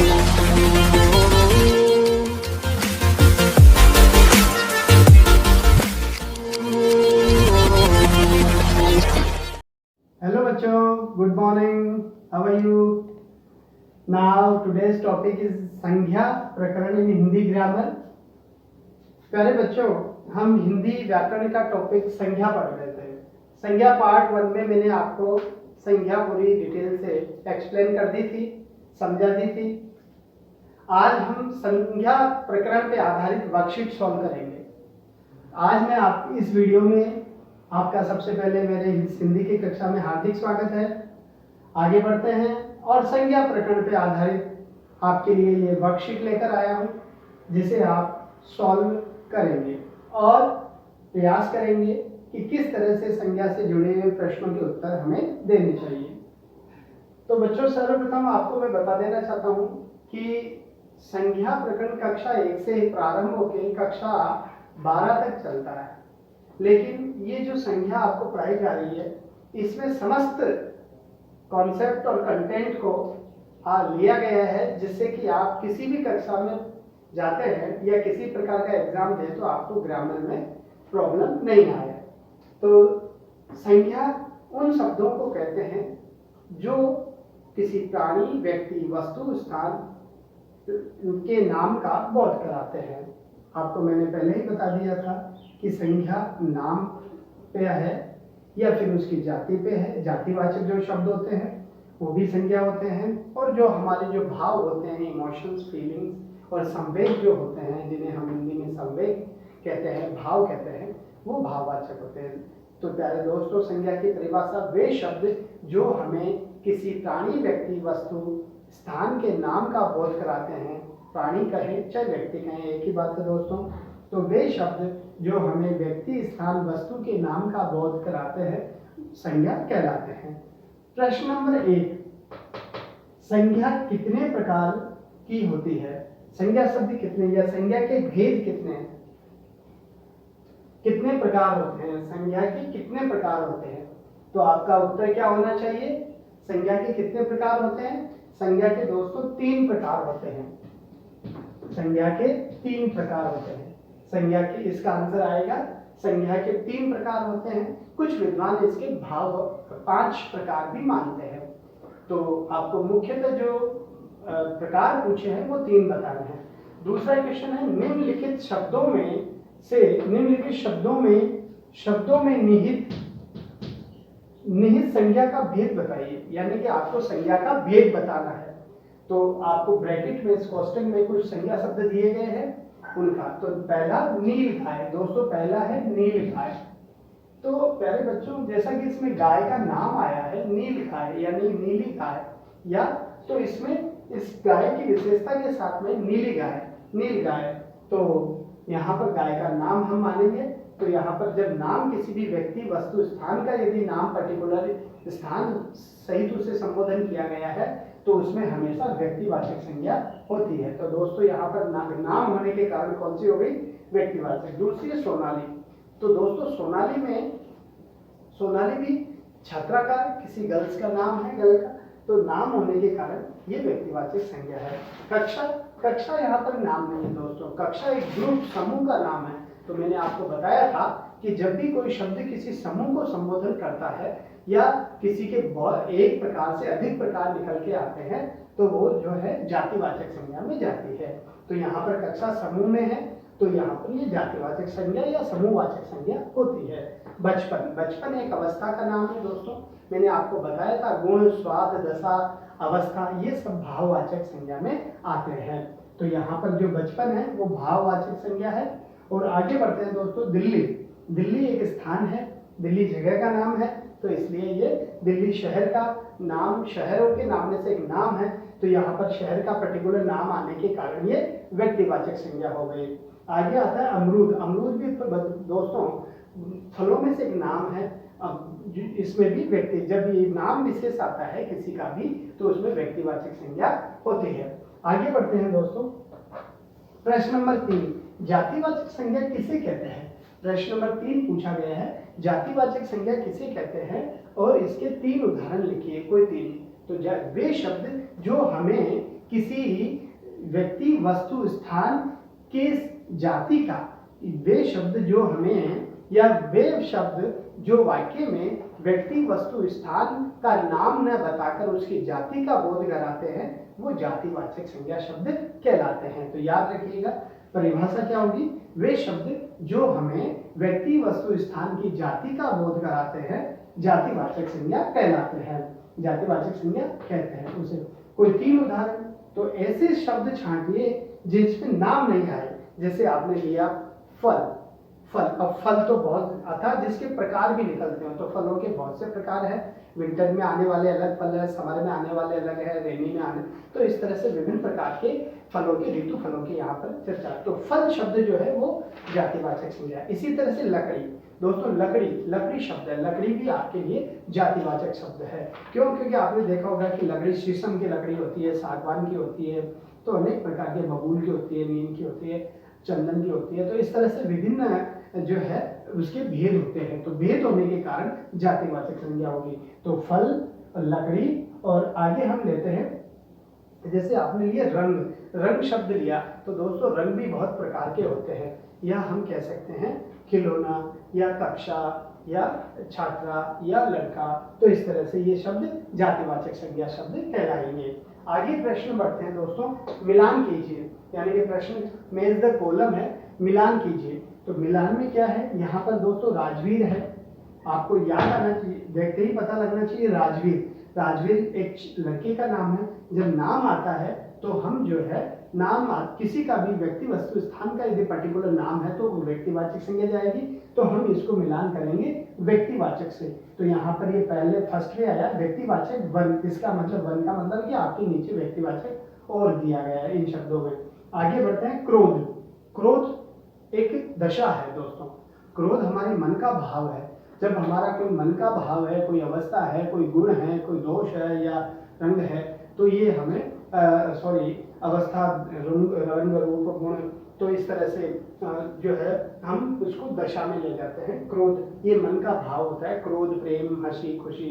Hello बच्चों, good morning. How are you? Now today's topic is संज्ञा प्रकरण in Hindi grammar. प्यारे बच्चों, हम हिंदी व्याकरण का टॉपिक संज्ञा पढ़ रहे थे. संज्ञा पार्ट 1 में मैंने आपको संज्ञा पूरी डिटेल से एक्सप्लेन कर दी थी, समझा दी थी. आज हम संज्ञा प्रकरण पे आधारित वर्कशीट सॉल्व करेंगे. आज मैं आप इस वीडियो में आपका सबसे पहले मेरे हिंदी की कक्षा में हार्दिक स्वागत है. आगे बढ़ते हैं और संज्ञा प्रकरण पे आधारित आपके लिए ये वर्कशीट लेकर आया हूँ, जिसे आप सॉल्व करेंगे और प्रयास करेंगे कि किस तरह से संज्ञा से जुड़े हुए प्रश्नों के उत्तर हमें देने चाहिए. तो बच्चों, सर्वप्रथम आपको मैं बता देना चाहता हूँ कि संज्ञा प्रकरण कक्षा 1 से प्रारंभ होकर कक्षा 12 तक चलता है. लेकिन ये जो संज्ञा आपको पढ़ाई जा रही है, इसमें समस्त कॉन्सेप्ट और कंटेंट को लिया गया है, जिससे कि आप किसी भी कक्षा में जाते हैं या किसी प्रकार का एग्जाम दें तो आपको ग्रामर में प्रॉब्लम नहीं आए. तो संज्ञा उन शब्दों को कहते हैं जो किसी प्राणी, व्यक्ति, वस्तु, स्थान के नाम का बोध कराते हैं. आपको मैंने पहले ही बता दिया था कि संज्ञा नाम पे है या फिर उसकी जाति पे है. जातिवाचक जो शब्द होते हैं वो भी संज्ञा होते हैं, और जो हमारे जो भाव होते हैं, इमोशंस, फीलिंग्स और संवेग जो होते हैं, जिन्हें हम हिंदी में संवेग कहते हैं, भाव कहते हैं, वो भाववाचक होते हैं. तो प्यारे दोस्तों, संज्ञा की परिभाषा वे शब्द जो हमें किसी प्राणी, व्यक्ति, वस्तु, स्थान के नाम का बोध कराते हैं. प्राणी कहें चाहे व्यक्ति कहें, एक ही बात है दोस्तों. तो वे शब्द जो हमें व्यक्ति, स्थान, वस्तु के नाम का बोध कराते हैं, संज्ञा कहलाते हैं. प्रश्न नंबर 1, संज्ञा कितने प्रकार की होती है? संज्ञा शब्द कितने या संज्ञा के भेद कितने हैं? कितने प्रकार होते हैं? संज्ञा के कितने प्रकार होते हैं? तो आपका उत्तर क्या होना चाहिए? संज्ञा के कितने प्रकार होते हैं? संज्ञा के दोस्तों 3 प्रकार होते हैं. संज्ञा के 3 प्रकार होते हैं. संज्ञा के इसका आंसर आएगा, संज्ञा के 3 प्रकार होते हैं. कुछ विद्वान इसके भाव 5 प्रकार भी मानते हैं. तो आपको मुख्यतः जो प्रकार पूछे हैं वो 3 बताने हैं. दूसरा क्वेश्चन है, निम्नलिखित शब्दों में निहित संज्ञा का भेद बताइए. यानी कि आपको संज्ञा का भेद बताना है. तो आपको ब्रैकेट में, इस क्वेश्चन में कुछ संज्ञा शब्द दिए गए हैं उनका. तो पहला नील गाय दोस्तों, पहला है नील गाय. तो प्यारे बच्चों, जैसा कि इसमें गाय का नाम आया है नील गाय यानी नीली गाय, या तो इसमें इस गाय की विशेषता के साथ में नीली गाय, नील गाय, तो यहाँ पर गाय का नाम हम मानेंगे. तो यहाँ पर जब नाम किसी भी व्यक्ति, वस्तु, स्थान का यदि नाम पर्टिकुलर स्थान सहित उसे संबोधन किया गया है तो उसमें हमेशा व्यक्तिवाचक संज्ञा होती है. तो दोस्तों यहाँ पर नाम होने के कारण कौन सी हो गई? व्यक्तिवाचक. दूसरी है सोनाली. तो दोस्तों सोनाली भी छात्रा का, किसी गर्ल्स का नाम है, गर्ल का, तो नाम होने के कारण ये व्यक्तिवाचक संज्ञा है. कक्षा यहाँ पर नाम नहीं है दोस्तों. कक्षा एक ग्रुप, समूह का नाम है. तो मैंने आपको बताया था कि जब भी कोई शब्द किसी समूह को संबोधन करता है या किसी के एक प्रकार से अधिक प्रकार निकल के आते हैं तो वो जो है जातिवाचक संज्ञा में जाती है. तो यहाँ पर कक्षा समूह में है तो यहाँ पर ये जातिवाचक संज्ञा या समूहवाचक संज्ञा होती है. बचपन एक अवस्था का नाम है दोस्तों. मैंने आपको बताया था गुण, स्वाद, दशा, अवस्था ये सब भाववाचक संज्ञा में आते हैं. तो यहाँ पर जो बचपन है वो भाववाचक संज्ञा है. और आगे बढ़ते हैं दोस्तों. दिल्ली एक स्थान है, दिल्ली जगह का नाम है, तो इसलिए ये दिल्ली शहर का नाम, शहरों के नाम में से एक नाम है. तो यहाँ पर शहर का पर्टिकुलर नाम आने के कारण ये व्यक्तिवाचक संज्ञा हो गई. आगे आता है अमरूद. अमरूद भी दोस्तों फलों में से एक नाम है. इसमें भी व्यक्ति, जब ये नाम विशेष आता है किसी का भी तो उसमें व्यक्तिवाचक संज्ञा होती है. आगे बढ़ते हैं दोस्तों. प्रश्न नंबर 3, जातिवाचक संज्ञा किसे कहते हैं? प्रश्न नंबर 3 पूछा गया है, जातिवाचक संज्ञा किसे कहते हैं और इसके 3 उदाहरण लिखिए. कोई 3. तो वे शब्द जो हमें किसी व्यक्ति वस्तु स्थान के जाति का, वे शब्द जो हमें या वे शब्द जो वाक्य में व्यक्ति वस्तु स्थान का नाम न बताकर उसकी जाति का बोध कराते हैं वो जातिवाचक संज्ञा शब्द कहलाते हैं। तो याद रखिएगा परिभाषा क्या होगी, वे शब्द जो हमें व्यक्ति वस्तु स्थान की जाति का बोध कराते हैं जातिवाचक संज्ञा कहलाते हैं, जातिवाचक संज्ञा कहते हैं उसे। कोई 3 उदाहरण, तो ऐसे शब्द छांटिए जिसमें नाम नहीं आए, जैसे आपने लिया फल, फल, अब फल तो बहुत अर्थात जिसके प्रकार भी निकलते हैं, तो फलों के बहुत से प्रकार हैं, विंटर में आने वाले अलग फल है, समर में आने वाले अलग है, रेनी में आने, तो इस तरह से विभिन्न प्रकार के फलों के, ऋतु फलों की यहाँ पर चर्चा। तो फल शब्द जो है वो जातिवाचक संज्ञा है। इसी तरह से लकड़ी, दोस्तों लकड़ी, लकड़ी शब्द है, लकड़ी भी आपके लिए जातिवाचक शब्द है। क्यों? क्योंकि आपने देखा होगा कि लकड़ी शीशम की लकड़ी होती है, सागवान की होती है, तो अनेक प्रकार के, बबूल की होती है, नीम की होती है, चंदन की होती है, तो इस तरह से विभिन्न जो है उसके भेद होते हैं, तो भेद होने के कारण जातिवाचक संज्ञा होगी। तो फल, लकड़ी, और आगे हम लेते हैं जैसे आपने लिया रंग, रंग शब्द लिया, तो दोस्तों रंग भी बहुत प्रकार के होते हैं, या हम कह सकते हैं खिलौना या कक्षा या छात्रा या लड़का, तो इस तरह से ये शब्द जातिवाचक संज्ञा शब्द कहलाएंगे। आगे प्रश्न बढ़ते हैं दोस्तों, मिलान कीजिए, यानी कि प्रश्न मेज द कॉलम है, मिलान कीजिए। तो मिलान में क्या है, यहाँ पर दोस्तों राजवीर है, आपको याद आना चाहिए, देखते ही पता लगना चाहिए राजवीर, राजवीर एक लड़के का नाम है। जब नाम आता है तो हम जो है नाम किसी का भी व्यक्ति वस्तु स्थान का यदि पर्टिकुलर नाम है तो वो व्यक्तिवाचक संज्ञा जाएगी, तो हम इसको मिलान करेंगे व्यक्तिवाचक से। तो यहाँ पर ये पहले फर्स्ट में आया व्यक्तिवाचक वन, इसका मतलब वन का मतलब कि आपके नीचे व्यक्तिवाचक और दिया गया है इन शब्दों में। आगे बढ़ते हैं क्रोध, क्रोध एक दशा है दोस्तों, क्रोध हमारे मन का भाव है। जब हमारा कोई मन का भाव है, कोई अवस्था है, कोई गुण है, कोई दोष है या रंग है, तो ये हमें अवस्था, रंग, रूप, गुण, तो इस तरह से जो है हम उसको दशा में ले जाते हैं। क्रोध ये मन का भाव होता है, क्रोध, प्रेम, हंसी, खुशी,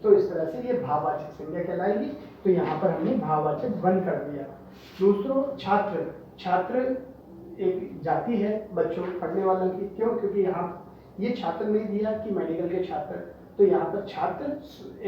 तो इस तरह से ये भाववाचक संज्ञा कहलाएगी। तो यहाँ पर हमने भाववाचक वन कर दिया। दूसरों छात्र, छात्र एक जाति है बच्चों पढ़ने वालों की, क्यों? क्योंकि यहाँ ये छात्र नहीं दिया कि मेडिकल के छात्र, तो यहाँ पर छात्र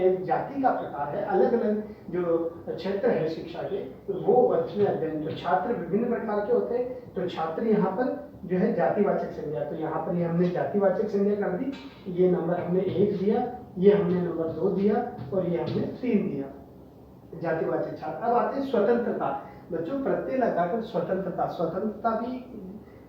एक जाति का प्रकार है, अलग अलग जो क्षेत्र है शिक्षा के वो अच्छे अध्ययन, तो छात्र विभिन्न प्रकार के होते हैं, तो छात्र यहाँ पर जो है जातिवाचक संज्ञा, तो यहाँ पर ये हमने जातिवाचक संज्ञा कर दी। ये नंबर हमने 1 दिया, ये हमने नंबर 2 दिया और ये हमने 3 दिया, जातिवाचक छात्र। अब आते हैं स्वतंत्रता, बच्चों प्रत्यय लगाकर स्वतंत्रता, स्वतंत्रता भी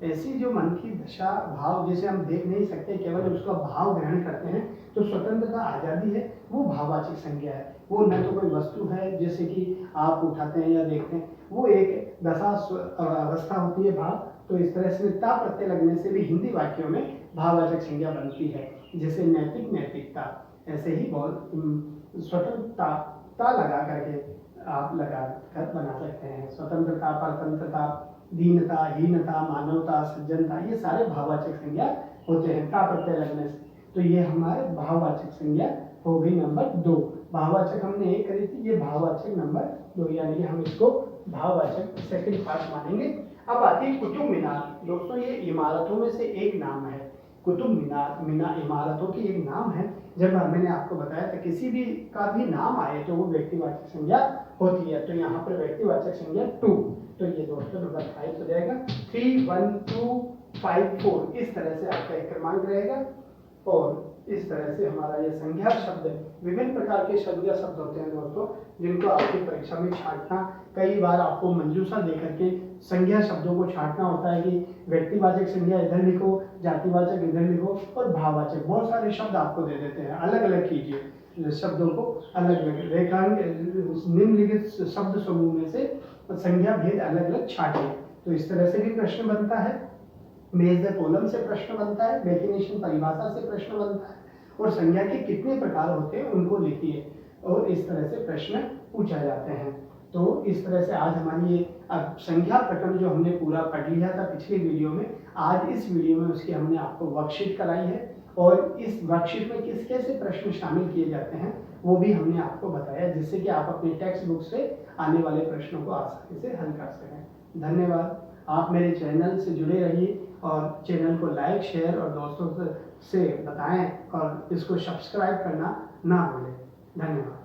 ऐसी जो मन की दशा, भाव जिसे हम देख नहीं सकते, केवल उसका भाव ग्रहण करते हैं, तो स्वतंत्रता आज़ादी है, वो भाववाचक संज्ञा है। वो न तो कोई वस्तु है जैसे कि आप उठाते हैं या देखते हैं, वो एक दशा अवस्था होती है भाव। तो इस तरह से ता प्रत्यय लगने से भी हिंदी वाक्यों में भाववाचक संज्ञा बनती है, जैसे नैतिक, नैतिकता, ऐसे ही बहुत स्वतंत्रता ता लगा करके आप लगा कर बना सकते हैं। स्वतंत्रता, परतंत्रता, दीनता, हीनता, मानवता, सज्जनता, ये सारे भाववाचक संज्ञा होते हैं ता प्रत्यय लगने से। तो ये हमारे भाववाचक संज्ञा हो गई नंबर 2। भाववाचक हमने 1 करी थी, ये भाववाचक नंबर 2, यानी कि हम इसको भाववाचक सेकंड पार्ट मानेंगे। अब आती है कुतुब मीनार, दोस्तों ये इमारतों में से एक नाम है, कुतुब मीनार इमारतों की एक नाम है। जब मैंने आपको बताया था किसी भी का भी नाम आए तो वो व्यक्तिवाचक संज्ञा होती है, तो यहाँ पर व्यक्तिवाचक संज्ञा 2, तो ये दोस्तों नंबर 5 हो जाएगा। 3, 1, 2, 5, 4 इस तरह से आपका एक क्रमांक रहेगा। और इस तरह से हमारा ये संज्ञा शब्द, विभिन्न प्रकार के संज्ञा शब्द होते हैं दोस्तों, जिनको आपकी परीक्षा में छांटना, कई बार आपको मंजूषा देकर के संज्ञा शब्दों को छांटना होता है कि व्यक्तिवाचक संज्ञा इधर लिखो, जातिवाचक इधर लिखो और भाववाचक, बहुत सारे शब्द आपको दे देते हैं, अलग अलग कीजिए शब्दों को, अलग अलग रेखांक निम्नलिखित शब्द समूह में से संज्ञा भेद अलग अलग छांटिए। तो इस तरह से भी प्रश्न बनता है, मेज द कॉलम से प्रश्न बनता है, डेफिनेशन परिभाषा से प्रश्न बनता है, और संज्ञा के कितने प्रकार होते हैं उनको लिखिए, और इस तरह से प्रश्न पूछा जाते हैं। तो इस तरह से आज हमारी ये संज्ञा प्रकरण जो हमने पूरा पढ़ लिया था पिछले वीडियो में, आज इस वीडियो में उसकी हमने आपको वर्कशीट कराई है, और इस वर्कशीट में किस कैसे प्रश्न शामिल किए जाते हैं वो भी हमने आपको बताया, जिससे कि आप अपनी टेक्स्ट बुक से आने वाले प्रश्नों को आसानी से हल कर सकें। धन्यवाद। आप मेरे चैनल से जुड़े रहिए और चैनल को लाइक, शेयर और दोस्तों से बताएं और इसको सब्सक्राइब करना ना भूलें। धन्यवाद।